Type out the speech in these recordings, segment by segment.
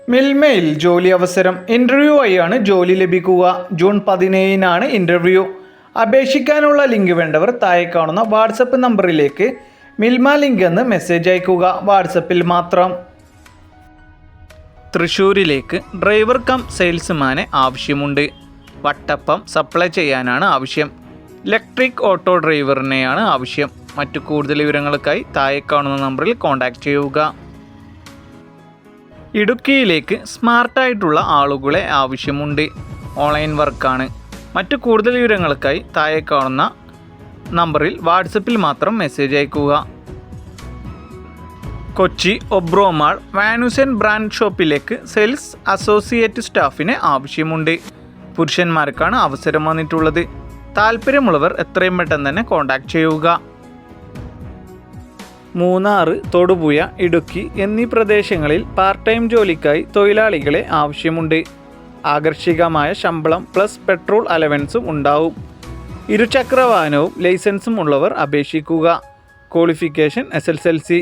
മിൽമയിൽ ജോലി അവസരം ഇൻ്റർവ്യൂ വഴിയാണ് ജോലി ലഭിക്കുക. ജൂൺ 17-നാണ് ഇൻ്റർവ്യൂ. അപേക്ഷിക്കാനുള്ള ലിങ്ക് വേണ്ടവർ താഴെ കാണുന്ന വാട്സപ്പ് നമ്പറിലേക്ക് മിൽമ ലിങ്ക് എന്ന് മെസ്സേജ് അയക്കുക. വാട്സപ്പിൽ മാത്രം. തൃശ്ശൂരിലേക്ക് ഡ്രൈവർ കം സെയിൽസ്മാനെ ആവശ്യമുണ്ട്. വട്ടപ്പം സപ്ലൈ ചെയ്യാനാണ് ആവശ്യം. ഇലക്ട്രിക് ഓട്ടോ ഡ്രൈവറിനെയാണ് ആവശ്യം. മറ്റു കൂടുതൽ വിവരങ്ങൾക്കായി താഴെ കാണുന്ന നമ്പറിൽ കോൺടാക്റ്റ് ചെയ്യുക. ഇടുക്കിയിലേക്ക് സ്മാർട്ടായിട്ടുള്ള ആളുകളെ ആവശ്യമുണ്ട്. ഓൺലൈൻ വർക്കാണ്. മറ്റു കൂടുതൽ വിവരങ്ങൾക്കായി താഴെ കാണുന്ന നമ്പറിൽ വാട്സപ്പിൽ മാത്രം മെസ്സേജ് അയക്കുക. കൊച്ചി ഒബ്രോമാൾ വാനുസൻ ബ്രാൻഡ് ഷോപ്പിലേക്ക് സെയിൽസ് അസോസിയേറ്റ് സ്റ്റാഫിനെ ആവശ്യമുണ്ട്. പുരുഷന്മാർക്കാണ് അവസരം വന്നിട്ടുള്ളത്. താല്പര്യമുള്ളവർ എത്രയും പെട്ടെന്ന് തന്നെ കോൺടാക്റ്റ് ചെയ്യുക. മൂന്നാർ, തൊടുപുഴ, ഇടുക്കി എന്നീ പ്രദേശങ്ങളിൽ പാർട്ട് ടൈം ജോലിക്കായി തൊഴിലാളികളെ ആവശ്യമുണ്ട്. ആകർഷകമായ ശമ്പളം പ്ലസ് പെട്രോൾ അലവൻസും ഉണ്ടാവും. ഇരുചക്രവാഹനവും ലൈസൻസും ഉള്ളവർ അപേക്ഷിക്കുക. Qualification SSLC.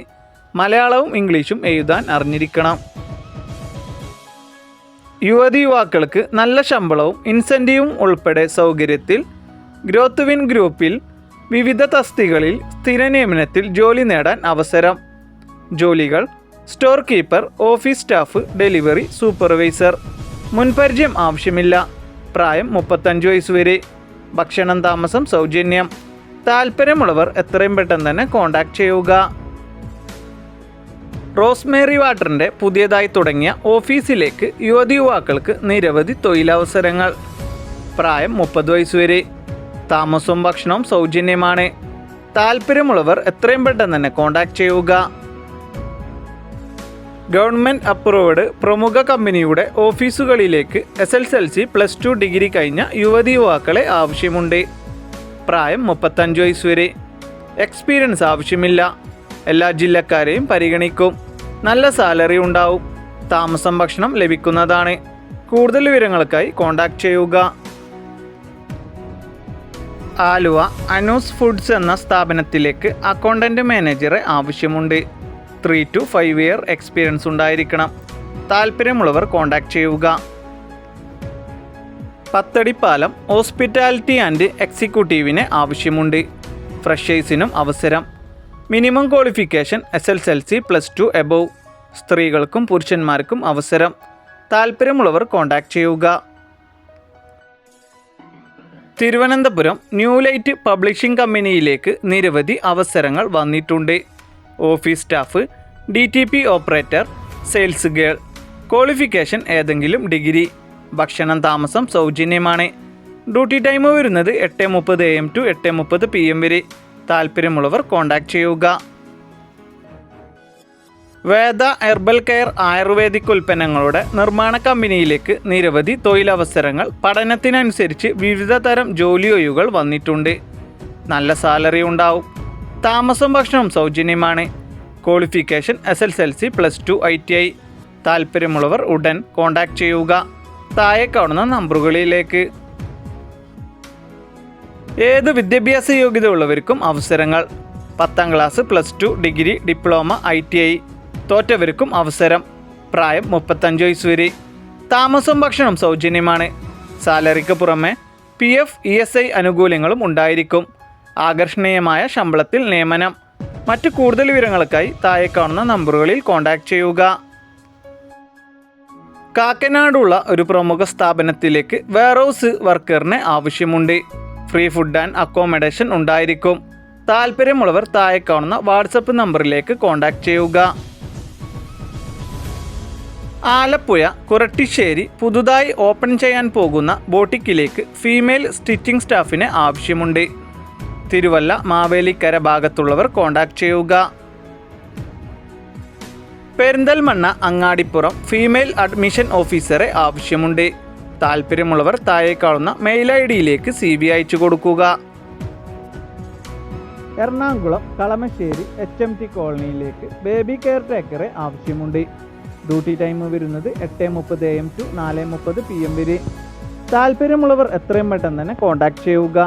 മലയാളവും ഇംഗ്ലീഷും എഴുതാൻ അറിഞ്ഞിരിക്കണം. യുവതീയുവാക്കൾക്ക് നല്ല ശമ്പളവും ഇൻസെൻറ്റീവും ഉൾപ്പെടെ സൗകര്യത്തിൽ ഗ്രോത്ത് വിൻ ഗ്രൂപ്പിൽ വിവിധ തസ്തികകളിൽ സ്ഥിര നിയമനത്തിൽ ജോലി നേടാൻ അവസരം. ജോലികൾ: store keeper, office staff, delivery supervisor. മുൻപരിചയം ആവശ്യമില്ല. പ്രായം 35 വയസ്സ് വരെ. ഭക്ഷണം താമസം സൗജന്യം. താല്പര്യമുള്ളവർ എത്രയും പെട്ടെന്ന് തന്നെ കോൺടാക്റ്റ് ചെയ്യുക. റോസ്മേരി വാട്ടറിൻ്റെ പുതിയതായി തുടങ്ങിയ ഓഫീസിലേക്ക് യുവതീയുവാക്കൾക്ക് നിരവധി തൊഴിലവസരങ്ങൾ. പ്രായം 30 വയസ്സ് വരെ. താമസവും ഭക്ഷണവും സൗജന്യമാണ്. താല്പര്യമുള്ളവർ എത്രയും പെട്ടെന്ന് തന്നെ കോൺടാക്റ്റ് ചെയ്യുക. ഗവൺമെൻറ് അപ്രൂവ്ഡ് പ്രമുഖ കമ്പനിയുടെ ഓഫീസുകളിലേക്ക് SSLC +2 ഡിഗ്രി കഴിഞ്ഞ യുവതീയുവാക്കളെ ആവശ്യമുണ്ട്. പ്രായം 35 വയസ്സ് വരെ. എക്സ്പീരിയൻസ് ആവശ്യമില്ല. എല്ലാ ജില്ലക്കാരെയും പരിഗണിക്കും. നല്ല സാലറി ഉണ്ടാവും. താമസം ഭക്ഷണം ലഭിക്കുന്നതാണ്. കൂടുതൽ വിവരങ്ങൾക്കായി കോൺടാക്റ്റ് ചെയ്യുക. ആലുവ അനൂസ് ഫുഡ്സ് എന്ന സ്ഥാപനത്തിലേക്ക് അക്കൗണ്ടൻറ്റ് മാനേജറെ ആവശ്യമുണ്ട്. 3 to 5 ഇയർ എക്സ്പീരിയൻസ് ഉണ്ടായിരിക്കണം. താല്പര്യമുള്ളവർ കോൺടാക്റ്റ് ചെയ്യുക. പത്തടിപ്പാലം ഹോസ്പിറ്റാലിറ്റി ആൻഡ് എക്സിക്യൂട്ടീവിനെ ആവശ്യമുണ്ട്. ഫ്രഷേഴ്സിനും അവസരം. Minimum qualification SSLC +2 above. സ്ത്രീകൾക്കും പുരുഷന്മാർക്കും അവസരം. താല്പര്യമുള്ളവർ കോൺടാക്റ്റ് ചെയ്യുക. തിരുവനന്തപുരം ന്യൂ ലൈറ്റ് പബ്ലിഷിംഗ് കമ്പനിയിലേക്ക് നിരവധി അവസരങ്ങൾ വന്നിട്ടുണ്ട്. Office staff, DTP operator, sales girl. Qualification ഏതെങ്കിലും ഡിഗ്രി. ഭക്ഷണം താമസം സൗജന്യമാണ്. ഡ്യൂട്ടി ടൈം വരുന്നത് 8:30 AM to 8:30 PM വരെ. താല്പര്യമുള്ളവർ കോൺടാക്റ്റ് ചെയ്യുക. വേദ ഹെർബൽ കെയർ ആയുർവേദിക് ഉൽപ്പന്നങ്ങളുടെ നിർമ്മാണ കമ്പനിയിലേക്ക് നിരവധി തൊഴിലവസരങ്ങൾ. പഠനത്തിനനുസരിച്ച് വിവിധ തരം ജോലി ഒഴിവുകൾ വന്നിട്ടുണ്ട്. നല്ല സാലറി ഉണ്ടാവും. താമസം ഭക്ഷണം സൗജന്യമാണ്. Qualification SSLC +2 ITI. താല്പര്യമുള്ളവർ ഉടൻ കോൺടാക്റ്റ് ചെയ്യുക. താഴെ കാണുന്ന നമ്പറുകളിലേക്ക്. ഏത് വിദ്യാഭ്യാസ യോഗ്യത ഉള്ളവർക്കും അവസരങ്ങൾ. 10ാം ക്ലാസ്, +2, ഡിഗ്രി, ഡിപ്ലോമ, ITI തോറ്റവർക്കും അവസരം. പ്രായം 35 വയസ്സ് വരെ. താമസവും ഭക്ഷണം സൗജന്യമാണ്. സാലറിക്ക് പുറമെ PF ESI ആനുകൂല്യങ്ങളും ഉണ്ടായിരിക്കും. ആകർഷണീയമായ ശമ്പളത്തിൽ നിയമനം. മറ്റു കൂടുതൽ വിവരങ്ങൾക്കായി താഴെ കാണുന്ന നമ്പറുകളിൽ കോൺടാക്റ്റ് ചെയ്യുക. കാക്കനാടുള്ള ഒരു പ്രമുഖ സ്ഥാപനത്തിലേക്ക് വെയർഹൗസ് വർക്കറിനെ ആവശ്യമുണ്ട്. ഫ്രീ ഫുഡ് ആൻഡ് അക്കോമഡേഷൻ ഉണ്ടായിരിക്കും. താല്പര്യമുള്ളവർ താഴെ കാണുന്ന വാട്സപ്പ് നമ്പറിലേക്ക് കോൺടാക്റ്റ് ചെയ്യുക. ആലപ്പുഴ കുരട്ടിശ്ശേരി പുതുതായി ഓപ്പൺ ചെയ്യാൻ പോകുന്ന ബോട്ടിക്കിലേക്ക് ഫീമെയിൽ സ്റ്റിച്ചിങ് സ്റ്റാഫിനെ ആവശ്യമുണ്ട്. തിരുവല്ല, മാവേലിക്കര ഭാഗത്തുള്ളവർ കോൺടാക്റ്റ് ചെയ്യുക. പെരിന്തൽമണ്ണ അങ്ങാടിപ്പുറം ഫീമെയിൽ അഡ്മിഷൻ ഓഫീസറെ ആവശ്യമുണ്ട്. താല്പര്യമുള്ളവർ താഴെ കാണുന്ന മെയിൽ ID-യിലേക്ക് CV അയച്ചു കൊടുക്കുക. എറണാകുളം കളമശ്ശേരി HMT കോളനിയിലേക്ക് ബേബി കെയർ ടേക്കറെ ആവശ്യമുണ്ട്. ഡ്യൂട്ടി ടൈം വരുന്നത് 8:30 AM to 4:30 PM വരെ. താല്പര്യമുള്ളവർ എത്രയും പെട്ടെന്ന് തന്നെ കോൺടാക്റ്റ് ചെയ്യുക.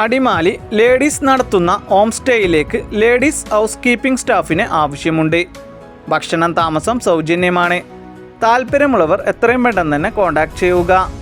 അടിമാലി ലേഡീസ് നടത്തുന്ന ഹോം സ്റ്റേയിലേക്ക് ലേഡീസ് ഹൗസ് കീപ്പിംഗ് സ്റ്റാഫിനെ ആവശ്യമുണ്ട്. ഭക്ഷണം താമസം സൗജന്യമാണ്. താല്പര്യമുള്ളവർ എത്രയും പെട്ടെന്ന് തന്നെ കോൺടാക്റ്റ് ചെയ്യുക.